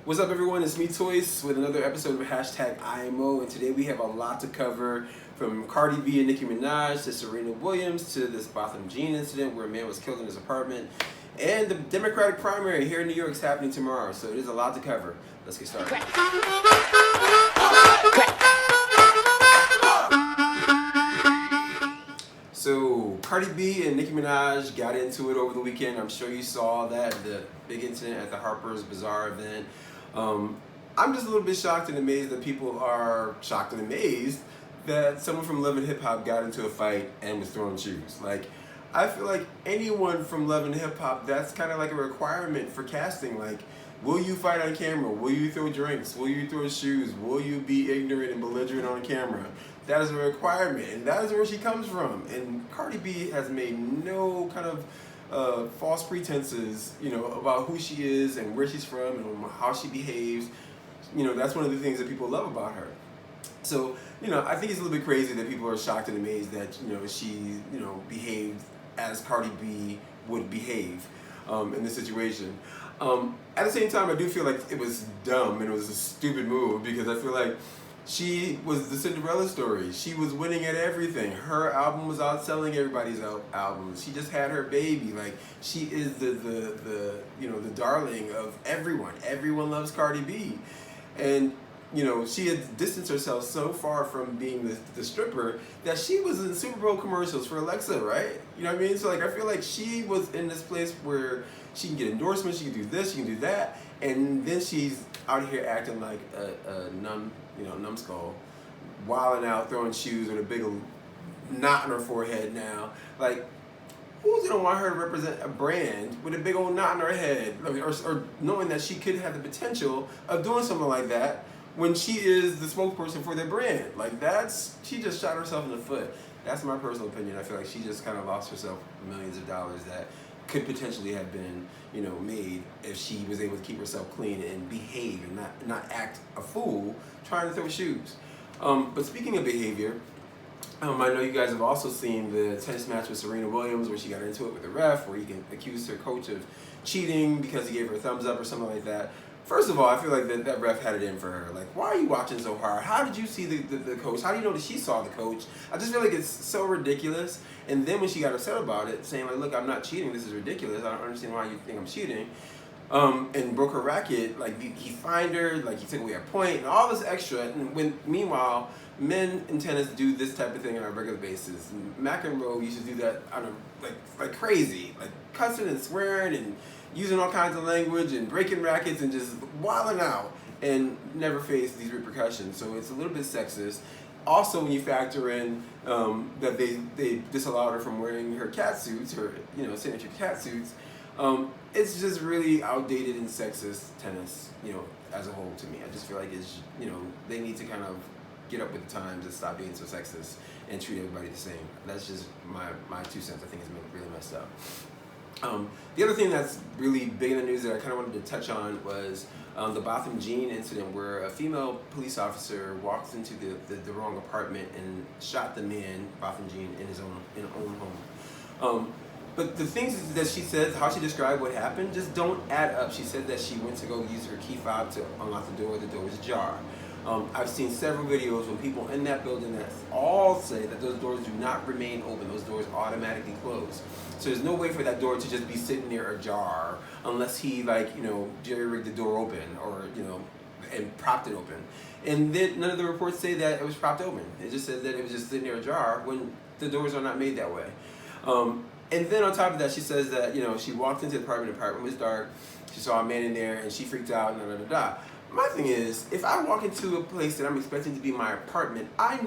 What's up, everyone? It's me, Toyce, with another episode of #IMO, and today we have a lot to cover, from Cardi B and Nicki Minaj to Serena Williams to this Botham jean incident where a man was killed in his apartment, and the Democratic primary here in New York is happening tomorrow, so it is a lot to cover. Let's get started. So Cardi B and Nicki Minaj got into it over the weekend. I'm sure you saw that, the big incident at the Harper's Bazaar event. I'm just a little bit shocked and amazed that people are shocked and amazed that someone from Love and Hip Hop got into a fight and was throwing shoes. Like, I feel like anyone from Love and Hip Hop, that's kind of like a requirement for casting. Like, will you fight on camera? Will you throw drinks? Will you throw shoes? Will you be ignorant and belligerent on camera? That is a requirement, and that is where she comes from. And Cardi B has made no kind of false pretenses, about who she is and where she's from and how she behaves. That's one of the things that people love about her. So, I think it's a little bit crazy that people are shocked and amazed that, she, behaved as Cardi B would behave in this situation. At the same time, I do feel like it was dumb and it was a stupid move, because I feel like she was the Cinderella story. She was winning at everything. Her album was outselling everybody's albums. She just had her baby. Like, she is the darling of everyone. Everyone loves Cardi B. And, she had distanced herself so far from being the stripper that she was in Super Bowl commercials for Alexa, right? You know what I mean? So, like, I feel like she was in this place where she can get endorsements, she can do this, she can do that, and then she's out here acting like a numbskull, wilding out, throwing shoes with a big knot on her forehead now. Like, who's gonna want her to represent a brand with a big old knot on her head, or knowing that she could have the potential of doing something like that when she is the spokesperson for their brand? Like, she just shot herself in the foot. That's my personal opinion. I feel like she just kind of lost herself millions of dollars that could potentially have been, made if she was able to keep herself clean and behave and not act a fool trying to throw shoes. But speaking of behavior, I know you guys have also seen the tennis match with Serena Williams, where she got into it with the ref, where he can accuse her coach of cheating because he gave her a thumbs up or something like that. First of all, I feel like that ref had it in for her. Like, why are you watching so hard? How did you see the coach? How do you know that she saw the coach? I just feel like it's so ridiculous. And then when she got upset about it, saying like, look, I'm not cheating, this is ridiculous, I don't understand why you think I'm cheating, and broke her racket, like, he fined her, like, he took away her point, and all this extra. And meanwhile, men in tennis do this type of thing on a regular basis. McEnroe used to do that on like crazy, like cussing and swearing and using all kinds of language and breaking rackets and just wilding out, and never faced these repercussions. So it's a little bit sexist. Also, when you factor in that they disallowed her from wearing her cat suits, her signature cat suits, it's just really outdated and sexist tennis, as a whole, to me. I just feel like it's, they need to kind of get up with the times and stop being so sexist and treat everybody the same. That's just my 2 cents. I think it's really messed up. The other thing that's really big in the news that I kind of wanted to touch on was the Botham jean incident, where a female police officer walked into the wrong apartment and shot the man, Botham Jean, in his own home. But the things that she said, how she described what happened, just don't add up. She said that she went to go use her key fob to unlock the door was ajar. I've seen several videos when people in that building that all say that those doors do not remain open. Those doors automatically close. So there's no way for that door to just be sitting there ajar unless he, jerry-rigged the door open or, and propped it open. And then none of the reports say that it was propped open. It just says that it was just sitting there ajar when the doors are not made that way. And then on top of that, she says that, she walked into the apartment was dark, she saw a man in there, and she freaked out, and da-da-da-da. My thing is, if I walk into a place that I'm expecting to be my apartment, I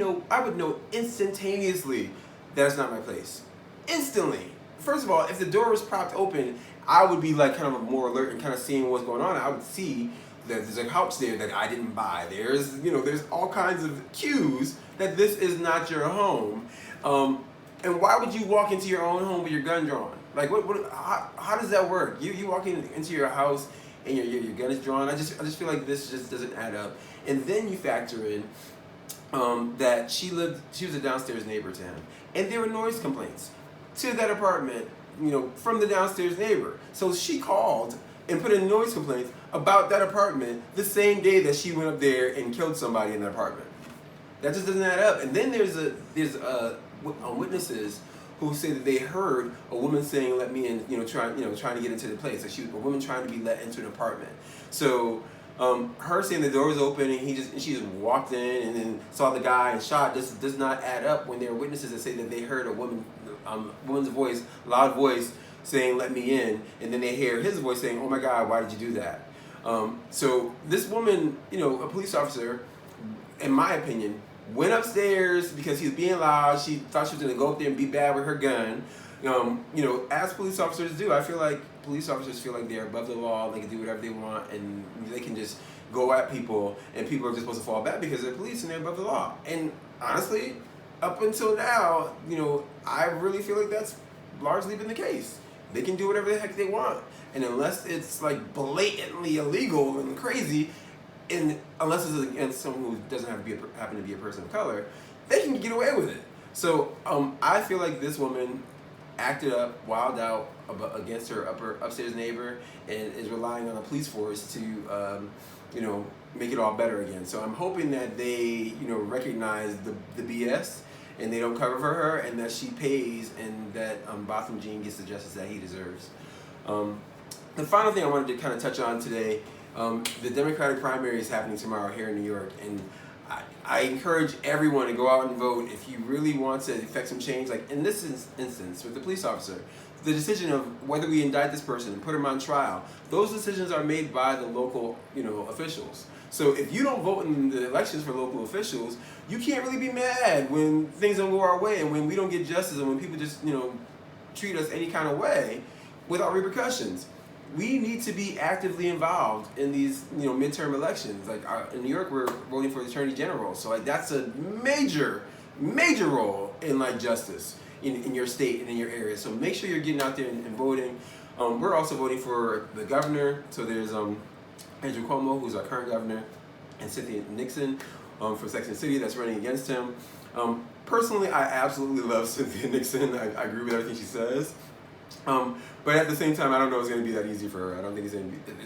would know instantaneously that it's not my place. Instantly. First of all, if the door was propped open, I would be like kind of more alert and kind of seeing what's going on. I would see that there's a couch there that I didn't buy. There's all kinds of cues that this is not your home. And why would you walk into your own home with your gun drawn? Like, how does that work? You walk into your house and your gun is drawn. I just feel like this just doesn't add up. And then you factor in that she was a downstairs neighbor to him, and there were noise complaints to that apartment, from the downstairs neighbor. So she called and put in noise complaints about that apartment the same day that she went up there and killed somebody in that apartment. That just doesn't add up. And then there's witnesses who say that they heard a woman saying, "Let me in," trying to get into the place. Like a woman trying to be let into an apartment. So her saying the door was open and she just walked in and then saw the guy and shot. This does not add up when there are witnesses that say that they heard a woman's voice, loud voice, saying, "Let me in," and then they hear his voice saying, "Oh my God, why did you do that?" So this woman, a police officer, in my opinion, went upstairs because he was being loud. She thought she was going to go up there and be bad with her gun. As police officers do, I feel like police officers feel like they're above the law. They can do whatever they want, and they can just go at people, and people are just supposed to fall back because they're police and they're above the law. And honestly, up until now, I really feel like that's largely been the case. They can do whatever the heck they want, and unless it's like blatantly illegal and crazy, and unless it's against someone who doesn't happen to be a person of color, they can get away with it. So I feel like this woman acted up, wild out against her upstairs neighbor, and is relying on the police force to make it all better again. So I'm hoping that they recognize the BS and they don't cover for her, and that she pays, and that Botham Jean gets the justice that he deserves. The final thing I wanted to kind of touch on today. The Democratic primary is happening tomorrow here in New York, and I encourage everyone to go out and vote if you really want to effect some change. Like in this instance with the police officer, the decision of whether we indict this person and put him on trial, those decisions are made by the local officials. So if you don't vote in the elections for local officials, you can't really be mad when things don't go our way and when we don't get justice and when people just treat us any kind of way without repercussions. We need to be actively involved in these, midterm elections. Like in New York, we're voting for the Attorney General, so that's a major role in justice in your state and in your area. So make sure you're getting out there and voting. We're also voting for the governor. So there's Andrew Cuomo, who's our current governor, and Cynthia Nixon from Sex and the City that's running against him. Personally, I absolutely love Cynthia Nixon. I agree with everything she says. But at the same time, I don't know if it's going to be that easy for her. I don't think it's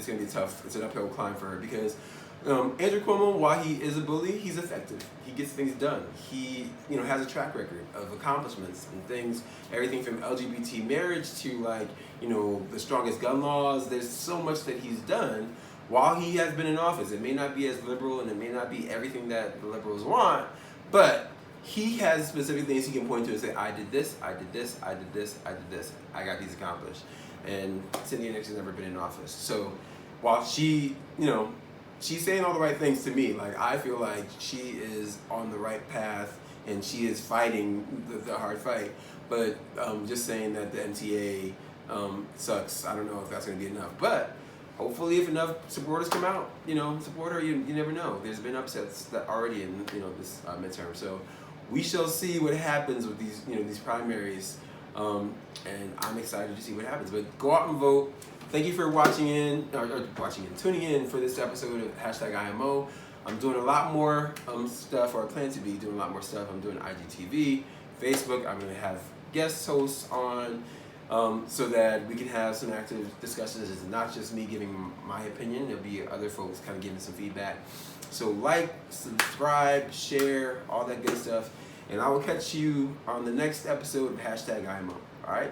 going to be tough. It's an uphill climb for her because Andrew Cuomo, while he is a bully, he's effective. He gets things done. He, has a track record of accomplishments and things, everything from LGBT marriage to the strongest gun laws. There's so much that he's done while he has been in office. It may not be as liberal and it may not be everything that the liberals want, but he has specific things he can point to and say, I did this, I did this, I did this, I did this. I got these accomplished. And Cynthia Nixon's never been in office. So while she, she's saying all the right things to me, I feel like she is on the right path and she is fighting the hard fight. But just saying that the MTA sucks, I don't know if that's going to be enough. But hopefully if enough supporters come out, support her, you never know. There's been upsets that already in, this midterm. So we shall see what happens with these, these primaries, and I'm excited to see what happens. But go out and vote. Thank you for tuning in for this episode of #IMO. I'm doing a lot more stuff, or I plan to be doing a lot more stuff. I'm doing IGTV, Facebook. I'm going to have guest hosts on so that we can have some active discussions. It's not just me giving my opinion. There'll be other folks kind of giving some feedback. So subscribe, share, all that good stuff. And I will catch you on the next episode of #IMO. All right?